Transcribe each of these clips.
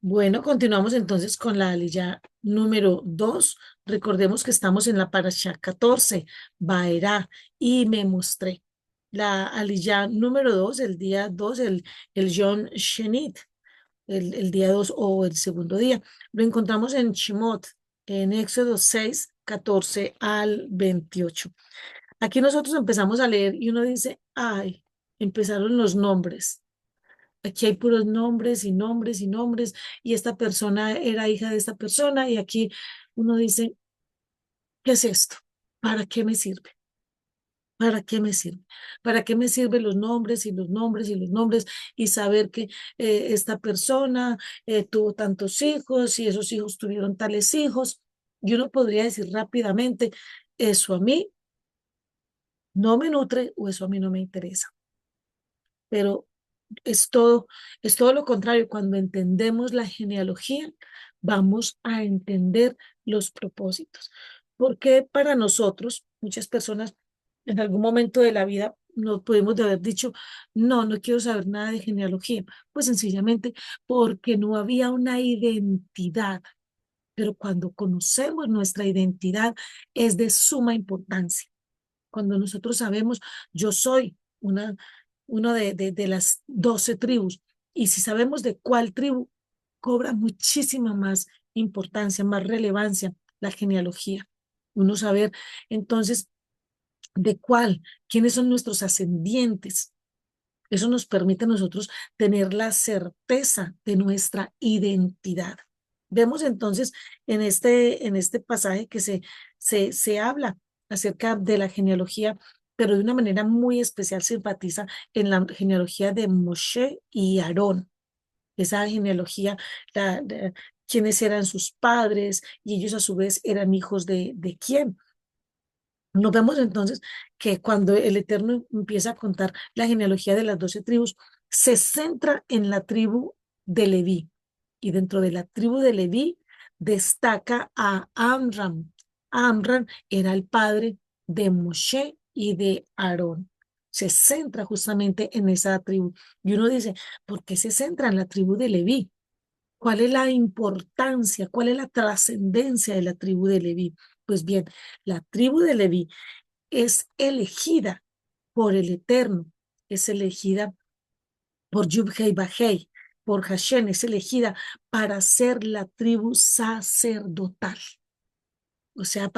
Bueno, continuamos entonces con la aliyah número 2. Recordemos que estamos en la parashá 14, Baerá, y me mostré. La aliyah número 2, el día 2, el Yom Shenit, el día 2 o el segundo día. Lo encontramos en Shemot, en Éxodo 6, 14 al 28. Aquí nosotros empezamos a leer y uno dice, ay, empezaron los nombres. Aquí hay puros nombres y nombres y nombres, y esta persona era hija de esta persona, y aquí uno dice, ¿qué es esto? ¿Para qué me sirve? ¿Para qué me sirve? ¿Para qué me sirven los nombres y los nombres y los nombres y saber que esta persona tuvo tantos hijos y esos hijos tuvieron tales hijos? Y uno podría decir rápidamente, eso a mí no me nutre o eso a mí no me interesa, pero es todo, es todo lo contrario. Cuando entendemos la genealogía, vamos a entender los propósitos. Porque para nosotros, muchas personas en algún momento de la vida no pudimos de haber dicho, no, no quiero saber nada de genealogía. Pues sencillamente porque no había una identidad. Pero cuando conocemos nuestra identidad es de suma importancia. Cuando nosotros sabemos, yo soy uno de las 12 tribus, y si sabemos de cuál tribu, cobra muchísima más importancia, más relevancia la genealogía. Uno saber entonces de cuál, quiénes son nuestros ascendientes. Eso nos permite a nosotros tener la certeza de nuestra identidad. Vemos entonces en este pasaje que se habla acerca de la genealogía, pero de una manera muy especial se enfatiza en la genealogía de Moshe y Aarón. Esa genealogía, quiénes eran sus padres y ellos a su vez eran hijos de quién. Nos vemos entonces que cuando el Eterno empieza a contar la genealogía de las 12 tribus, se centra en la tribu de Leví. Y dentro de la tribu de Leví destaca a Amram. Amram era el padre de Moshe y de Aarón. Se centra justamente en esa tribu. Y uno dice, ¿por qué se centra en la tribu de Leví? ¿Cuál es la importancia? ¿Cuál es la trascendencia de la tribu de Leví? Pues bien, la tribu de Leví es elegida por el Eterno, es elegida por Yud-Hei Vah-Hei, por Hashem, es elegida para ser la tribu sacerdotal. O sea,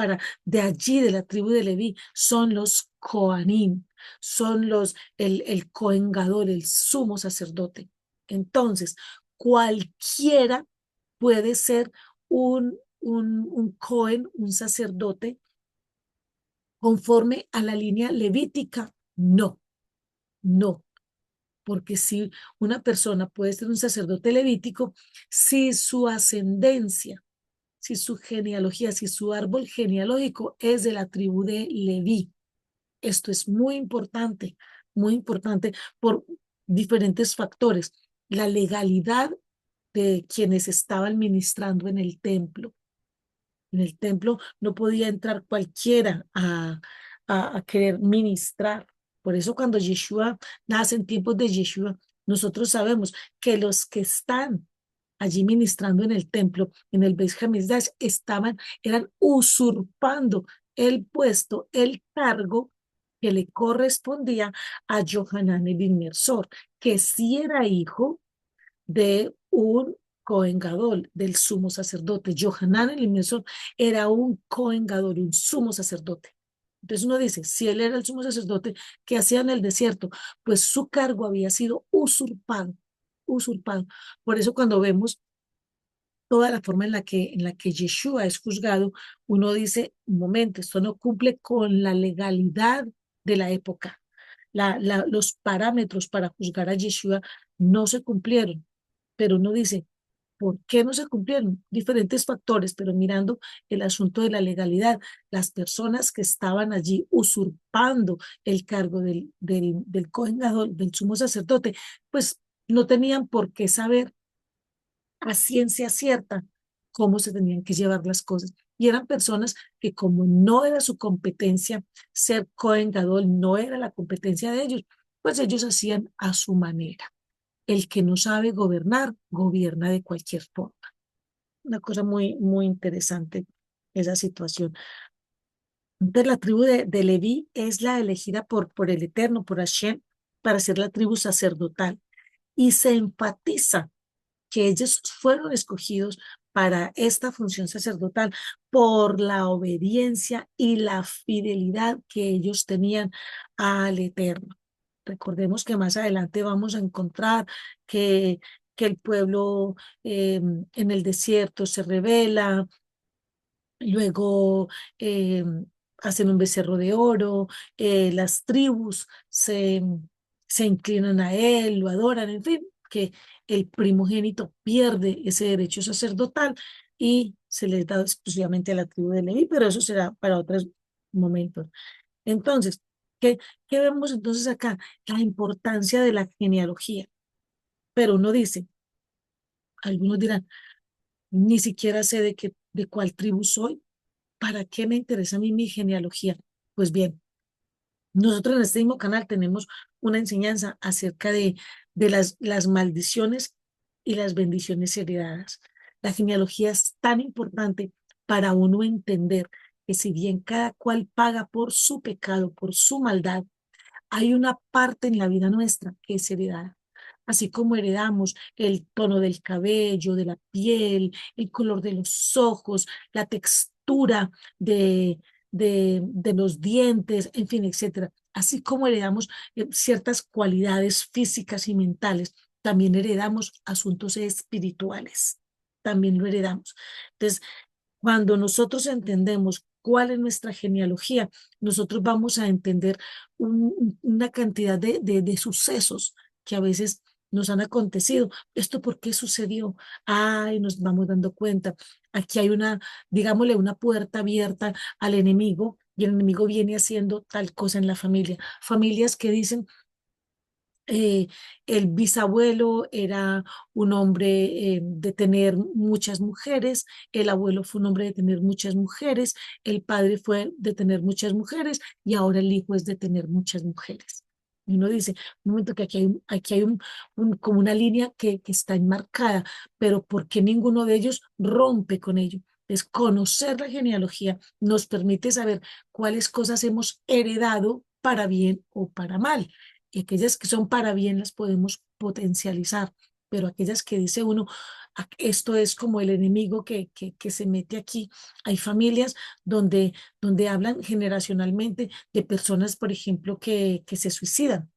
de allí, de la tribu de Leví, son los Kohanim, son el Cohen Gadol, el sumo sacerdote. Entonces, cualquiera puede ser un Cohen, un sacerdote, conforme a la línea levítica. No, no, porque si una persona puede ser un sacerdote levítico, si su ascendencia, si su genealogía, si su árbol genealógico es de la tribu de Leví. Esto es muy importante por diferentes factores. La legalidad de quienes estaban ministrando en el templo. En el templo no podía entrar cualquiera a querer ministrar. Por eso cuando Yeshua nace, en tiempos de Yeshua, nosotros sabemos que los que están allí ministrando en el templo, en el Beis Hamikdash, eran usurpando el puesto, el cargo que le correspondía a Johanan el Inmersor, que sí era hijo de un Cohen Gadol, del sumo sacerdote. Johanan el Inmersor era un Cohen Gadol, un sumo sacerdote. Entonces uno dice, si él era el sumo sacerdote, ¿qué hacía en el desierto? Pues su cargo había sido usurpado, usurpado. Por eso cuando vemos toda la forma en la que Yeshua es juzgado, uno dice, un momento, esto no cumple con la legalidad de la época. Los parámetros para juzgar a Yeshua no se cumplieron, pero uno dice, ¿por qué no se cumplieron? Diferentes factores, pero mirando el asunto de la legalidad, las personas que estaban allí usurpando el cargo del Cohen Gadol, del sumo sacerdote, pues no tenían por qué saber a ciencia cierta cómo se tenían que llevar las cosas. Y eran personas que como no era su competencia ser Cohen Gadol, no era la competencia de ellos, pues ellos hacían a su manera. El que no sabe gobernar, gobierna de cualquier forma. Una cosa muy, muy interesante esa situación. Entonces, la tribu de Leví es la elegida por el Eterno, por Hashem, para ser la tribu sacerdotal. Y se enfatiza que ellos fueron escogidos para esta función sacerdotal por la obediencia y la fidelidad que ellos tenían al Eterno. Recordemos que más adelante vamos a encontrar que, que el pueblo en el desierto se rebela. Luego hacen un becerro de oro, las tribus se inclinan a él, lo adoran, en fin, que el primogénito pierde ese derecho sacerdotal y se les da exclusivamente a la tribu de Leví, pero eso será para otros momentos. Entonces, ¿qué vemos entonces acá? La importancia de la genealogía. Pero uno dice, algunos dirán, ni siquiera sé de cuál tribu soy. ¿Para qué me interesa a mí mi genealogía? Pues bien, nosotros en este mismo canal tenemos una enseñanza acerca de las maldiciones y las bendiciones heredadas. La genealogía es tan importante para uno entender que si bien cada cual paga por su pecado, por su maldad, hay una parte en la vida nuestra que es heredada. Así como heredamos el tono del cabello, de la piel, el color de los ojos, la textura de los dientes, en fin, etcétera. Así como heredamos ciertas cualidades físicas y mentales, también heredamos asuntos espirituales. También lo heredamos. Entonces, cuando nosotros entendemos cuál es nuestra genealogía, nosotros vamos a entender una cantidad de sucesos que a veces nos han acontecido. ¿Esto por qué sucedió? Ay, nos vamos dando cuenta. Aquí hay una, digámosle, una puerta abierta al enemigo y el enemigo viene haciendo tal cosa en la familia. Familias que dicen, eh, el bisabuelo era un hombre de tener muchas mujeres, el abuelo fue un hombre de tener muchas mujeres, el padre fue de tener muchas mujeres y ahora el hijo es de tener muchas mujeres. Y uno dice, un momento que aquí hay como una línea que está enmarcada, pero ¿por qué ninguno de ellos rompe con ello? Es conocer la genealogía nos permite saber cuáles cosas hemos heredado para bien o para mal y aquellas que son para bien las podemos potencializar, pero aquellas que dice uno, esto es como el enemigo que se mete aquí. Hay familias donde hablan generacionalmente de personas, por ejemplo, que se suicidan.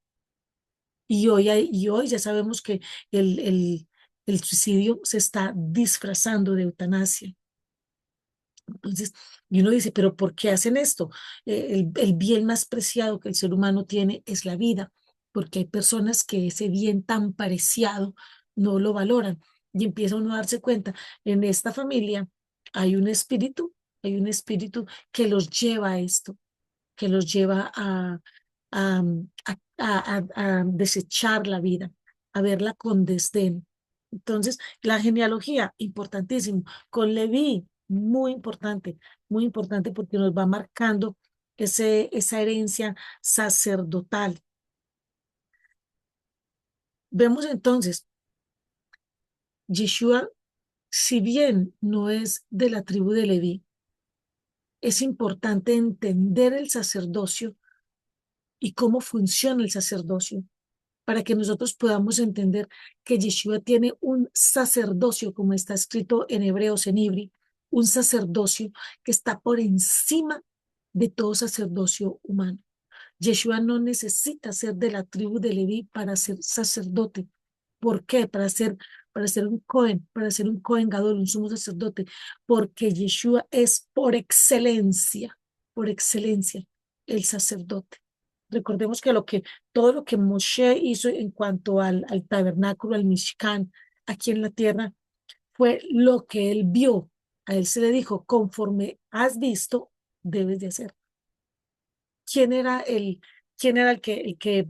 Y hoy ya sabemos que el suicidio se está disfrazando de eutanasia. Entonces, y uno dice, pero ¿por qué hacen esto? El bien más preciado que el ser humano tiene es la vida, porque hay personas que ese bien tan preciado no lo valoran y empieza uno a darse cuenta, en esta familia hay un espíritu, hay un espíritu que los lleva a esto, que los lleva a, a desechar la vida, a verla con desdén. Entonces, la genealogía, importantísimo. Con Leví, muy importante porque nos va marcando esa herencia sacerdotal. Vemos entonces, Yeshua, si bien no es de la tribu de Leví, es importante entender el sacerdocio y cómo funciona el sacerdocio para que nosotros podamos entender que Yeshua tiene un sacerdocio, como está escrito en Hebreos, en Ibri, un sacerdocio que está por encima de todo sacerdocio humano. Yeshua no necesita ser de la tribu de Leví para ser sacerdote. ¿Por qué? Para ser un Cohen Gadol, un sumo sacerdote, porque Yeshua es por excelencia, el sacerdote. Recordemos que todo lo que Moshe hizo en cuanto al tabernáculo, al Mishkan, aquí en la tierra, fue lo que él vio. A él se le dijo, conforme has visto, debes de hacer. ¿Quién era quién era el que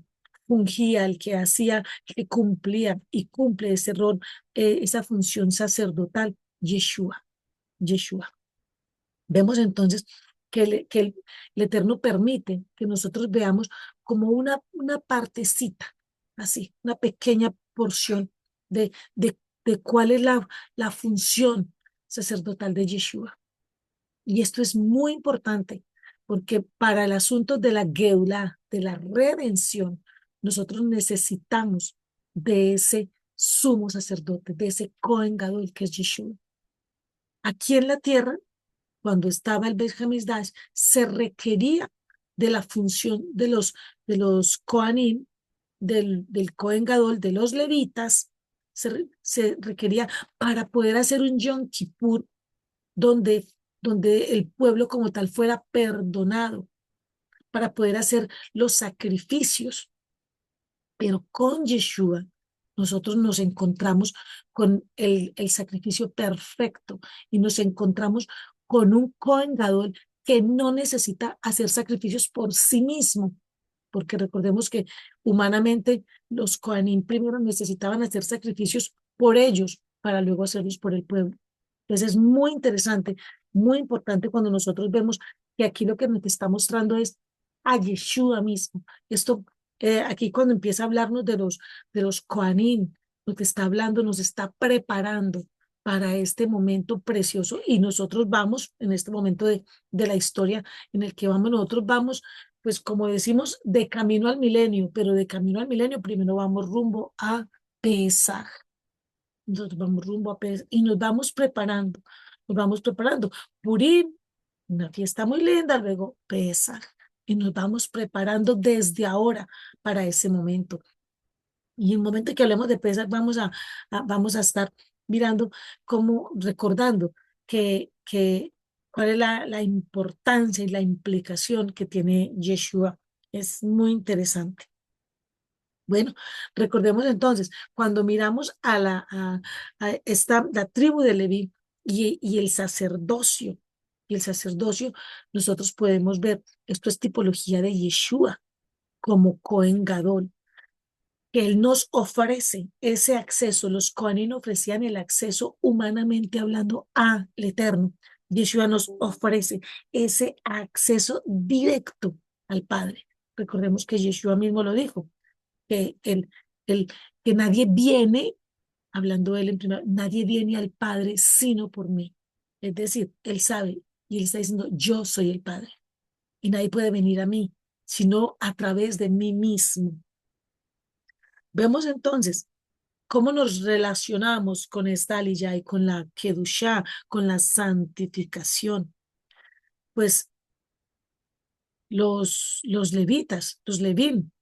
fungía, el que hacía, el que cumplía y cumple ese rol, esa función sacerdotal? Yeshua, Yeshua. Vemos entonces el Eterno permite que nosotros veamos como una partecita, así, una pequeña porción de cuál es la función sacerdotal de Yeshua. Y esto es muy importante porque para el asunto de la Geulah, de la redención, nosotros necesitamos de ese sumo sacerdote, de ese Cohen Gadol que es Yeshua. Aquí en la tierra, cuando estaba el Beit Hamikdash, se requería de la función de los Kohanim, del Cohen Gadol, de los levitas, se requería para poder hacer un Yom Kippur donde, donde el pueblo como tal fuera perdonado, para poder hacer los sacrificios. Pero con Yeshua nosotros nos encontramos con el sacrificio perfecto y nos encontramos con un Cohen Gadol que no necesita hacer sacrificios por sí mismo, porque recordemos que humanamente los Kohanim primero necesitaban hacer sacrificios por ellos para luego hacerlos por el pueblo. Entonces es muy interesante, muy importante cuando nosotros vemos que aquí lo que nos está mostrando es a Yeshua mismo. Esto, aquí cuando empieza a hablarnos de los Kohanim, nos está hablando, nos está preparando para este momento precioso y nosotros vamos en este momento de la historia en el que vamos, nosotros vamos pues como decimos, de camino al milenio, pero de camino al milenio primero vamos rumbo a Pesaj. Nosotros vamos rumbo a Pesaj y nos vamos preparando, nos vamos preparando. Purim, una fiesta muy linda, luego Pesaj. Y nos vamos preparando desde ahora para ese momento. Y en el momento que hablemos de Pesaj, vamos a estar mirando cómo, recordando cuál es la importancia y la implicación que tiene Yeshua. Es muy interesante. Bueno, recordemos entonces, cuando miramos la tribu de Leví y el sacerdocio, nosotros podemos ver, esto es tipología de Yeshua como Cohen Gadol, que Él nos ofrece ese acceso. Los Kohanim ofrecían el acceso humanamente hablando al Eterno. Yeshua nos ofrece ese acceso directo al Padre. Recordemos que Yeshua mismo lo dijo, que que nadie viene, hablando de él en primer, nadie viene al Padre sino por mí. Es decir, Él sabe y Él está diciendo, yo soy el Padre y nadie puede venir a mí sino a través de mí mismo. Vemos entonces cómo nos relacionamos con esta aliyah y con la kedushá, con la santificación. Pues los levitas, los levín,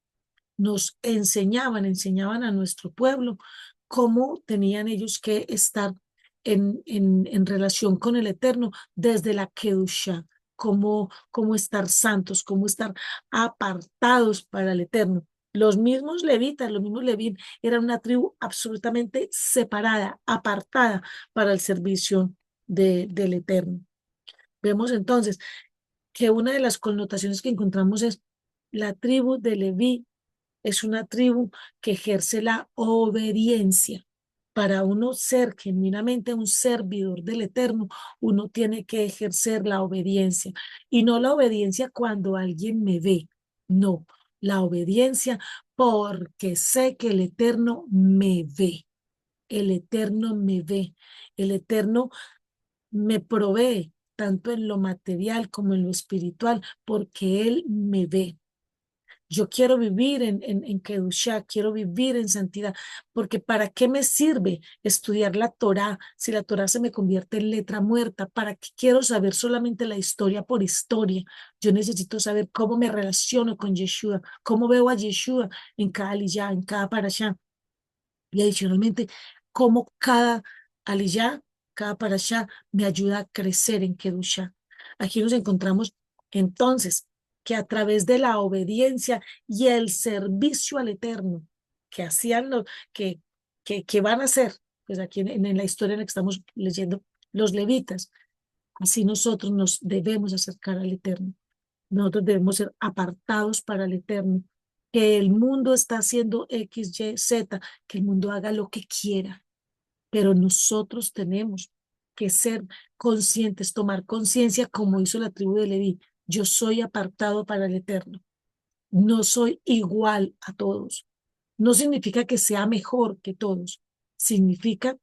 nos enseñaban a nuestro pueblo cómo tenían ellos que estar en relación con el Eterno desde la kedushá, cómo estar santos, cómo estar apartados para el Eterno. Los mismos levitas, los mismos levín, eran una tribu absolutamente separada, apartada para el servicio del Eterno. Vemos entonces que una de las connotaciones que encontramos es la tribu de Leví es una tribu que ejerce la obediencia. Para uno ser genuinamente un servidor del Eterno, uno tiene que ejercer la obediencia. Y no la obediencia cuando alguien me ve, no, la obediencia porque sé que el Eterno me ve. El Eterno me ve. El Eterno me provee tanto en lo material como en lo espiritual, porque Él me ve. Yo quiero vivir en Kedushá, quiero vivir en santidad, porque ¿para qué me sirve estudiar la Torá si la Torá se me convierte en letra muerta? ¿Para qué quiero saber solamente la historia por historia? Yo necesito saber cómo me relaciono con Yeshua, cómo veo a Yeshua en cada aliyah, en cada parashá. Y adicionalmente, cómo cada aliyah, cada parashá me ayuda a crecer en Kedushá. Aquí nos encontramos entonces que a través de la obediencia y el servicio al Eterno que hacían que van a hacer, pues aquí en la historia en la que estamos leyendo, los levitas, así nosotros nos debemos acercar al Eterno. Nosotros debemos ser apartados para el Eterno. Que el mundo está haciendo X, Y, Z, que el mundo haga lo que quiera, pero nosotros tenemos que ser conscientes, tomar conciencia como hizo la tribu de Leví. Yo soy apartado para el Eterno. No soy igual a todos. No significa que sea mejor que todos, significa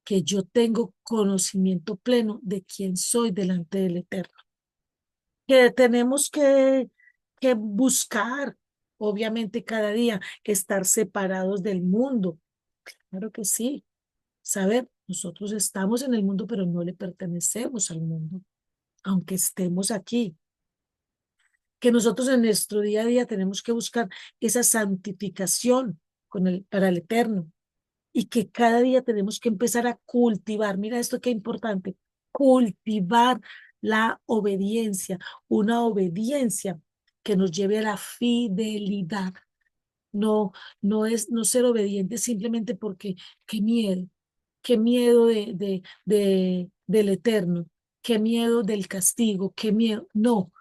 que yo tengo conocimiento pleno de quién soy delante del Eterno. Que tenemos que buscar, obviamente, cada día, estar separados del mundo. Claro que sí. Saber, nosotros estamos en el mundo, pero no le pertenecemos al mundo, aunque estemos aquí. Que nosotros en nuestro día a día tenemos que buscar esa santificación para el Eterno y que cada día tenemos que empezar a cultivar. Mira esto qué importante, cultivar la obediencia, una obediencia que nos lleve a la fidelidad. No, no es no ser obediente simplemente porque qué miedo del eterno, qué miedo del castigo, qué miedo. No,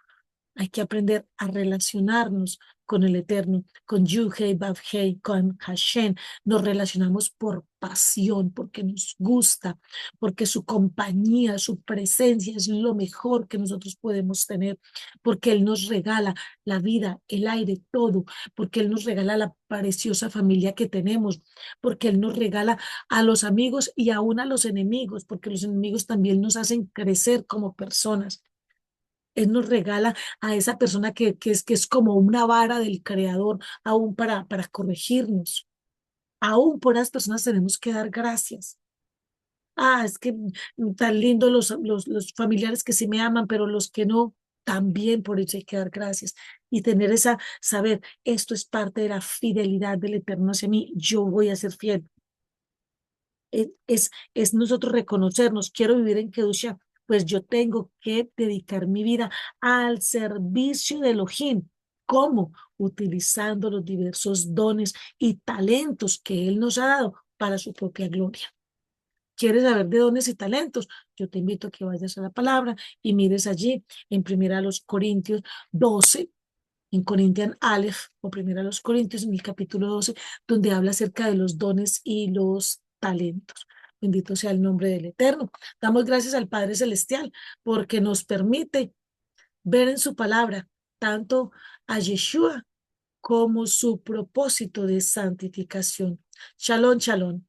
hay que aprender a relacionarnos con el Eterno, con Yud-Heh, Vav-Heh, con Hashem. Nos relacionamos por pasión, porque nos gusta, porque su compañía, su presencia es lo mejor que nosotros podemos tener, porque Él nos regala la vida, el aire, todo, porque Él nos regala la preciosa familia que tenemos, porque Él nos regala a los amigos y aún a los enemigos, porque los enemigos también nos hacen crecer como personas. Él nos regala a esa persona que es como una vara del creador, aún para corregirnos. Aún por las personas tenemos que dar gracias. Ah, es que tan lindo los familiares que sí me aman, pero los que no, también por eso hay que dar gracias. Y tener saber, esto es parte de la fidelidad del Eterno hacia mí, yo voy a ser fiel. Es nosotros reconocernos, quiero vivir en Kedusha, pues yo tengo que dedicar mi vida al servicio de Elohim. ¿Cómo? Utilizando los diversos dones y talentos que Él nos ha dado para su propia gloria. ¿Quieres saber de dones y talentos? Yo te invito a que vayas a la palabra y mires allí en primera a los Corintios 12, en Corinthian Aleph, o primera a los Corintios, en el capítulo 12, donde habla acerca de los dones y los talentos. Bendito sea el nombre del Eterno. Damos gracias al Padre Celestial porque nos permite ver en su palabra tanto a Yeshua como su propósito de santificación. Shalom, shalom.